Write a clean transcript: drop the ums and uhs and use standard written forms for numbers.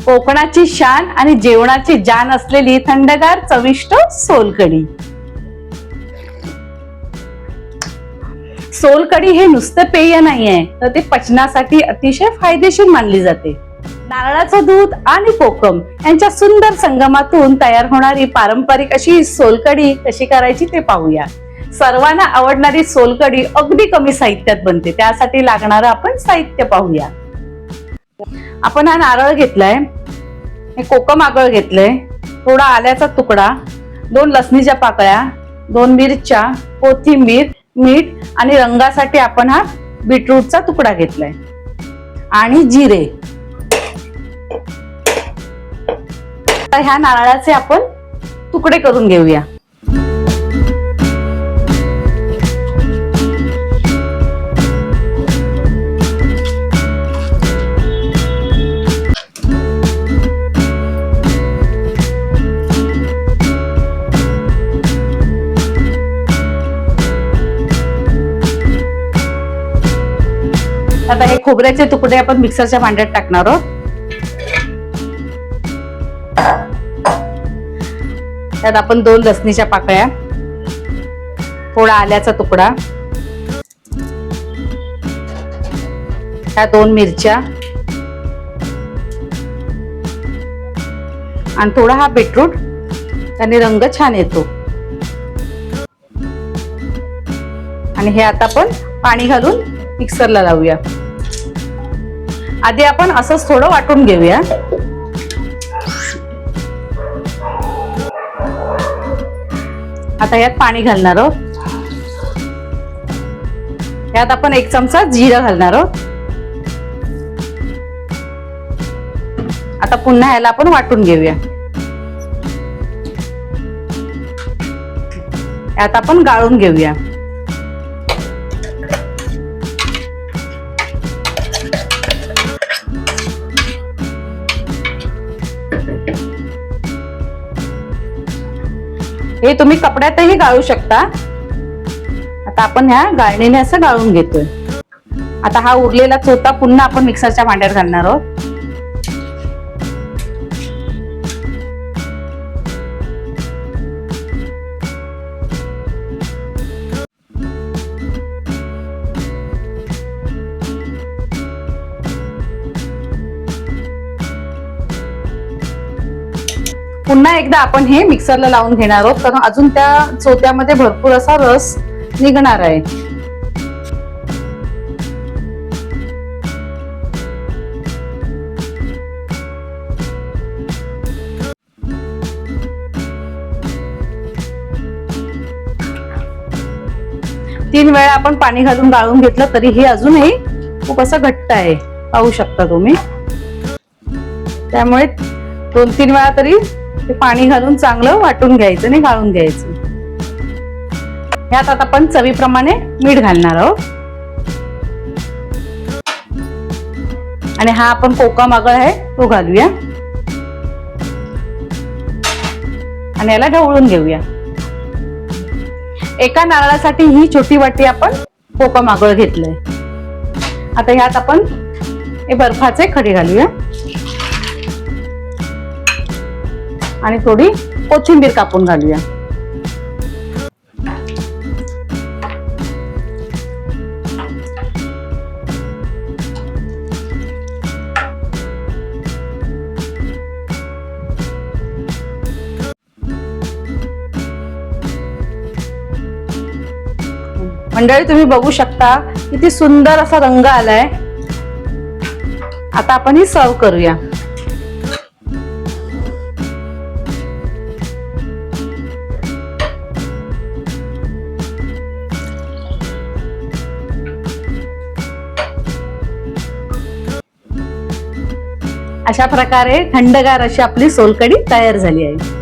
कोकणाची शान आणि जेवणाची जान असलेली थंडगार चविष्ट सोलकढी। सोलकढी हे नुसतं पेय नाहीये, तर ते पचनासाठी अतिशय फायदेशीर मानली जाते। नारळाचं दूध आणि कोकम यांच्या सुंदर संगमातून तयार होणारी पारंपरिक अशी सोलकढी कशी करायची ते पाहूया। सर्वांना आवडणारी सोलकढी अगदी कमी साहित्यात बनते, त्यासाठी लागणारं आपण साहित्य पाहूया। आपण हा नारळ घेतलाय, हे कोकम आगळ घेतलंय, थोडा आल्याचा तुकडा, 2 लसणीच्या पाकळ्या, 2 मिरच्या, कोथिंबीर, मीठ आणि रंगासाठी आपण हा बीटरूटचा तुकडा घेतलाय आणि जिरे। तर ह्या नारळाचे आपण तुकडे करून घेऊया। आता हे खोबऱ्याचे तुकडे आपण मिक्सरच्या भांड्यात टाकणार आहोत। त्यात आपण 2 लसणीच्या पाकळ्या, थोडा आल्याचा तुकडा, ह्या 2 मिरच्या आणि थोडा हा बीटरूट, त्याने रंग छान येतो। आणि हे आता आपण पाणी घालून मिक्सरला लावूया। आधी आपण असंच थोडं वाटून घेऊया। आता यात पाणी घालणार आहोत। यात आपण 1 चमचा जिरं घालणार आहोत। आता पुन्हा याला आपण वाटून घेऊया। यात आपण गाळून घेऊया। हे तुम्ही कपड्यातही गाळू शकता। आता आपण ह्या गाळणीने असं गाळून घेतोय। आता हा उरलेला चोथा पुन्हा आपण मिक्सरच्या भांड्यात घालणार आहोत। पुन्हा एकदा आपण हे मिक्सरला लावून घेणार आहोत, कारण अजून त्या चोथ्यामध्ये भरपूर असा रस निघणार आहे। तीन वेळा आपण पाणी घालून गाळून घेतलं तरी हे अजूनही खूप असं घट्ट आहे, पाहू शकता तुम्ही। त्यामुळे 2-3 वेळा तरी ते पाणी घालून चांगलं वाटून घ्यायचं आणि गाळून घ्यायचं। यात आता आपण चवीप्रमाणे मीठ घालणार आहोत आणि हा आपण कोकम आगळ आहे तो घालूया आणि याला ढवळून घेऊया। एका नारळासाठी ही छोटी वाटी आपण कोकम आगळ घेतलंय। आता ह्यात आपण हे बर्फाचे खडे घालूया आणि थोडी कोथिंबीर कापून घालूया। मंडळी तुम्ही बघू शकता किती सुंदर असा रंग आलाय। आता आपण ही सर्व करूया। अशा प्रकारे थंडगार अशी आपली सोलकढी तयार झाली आहे।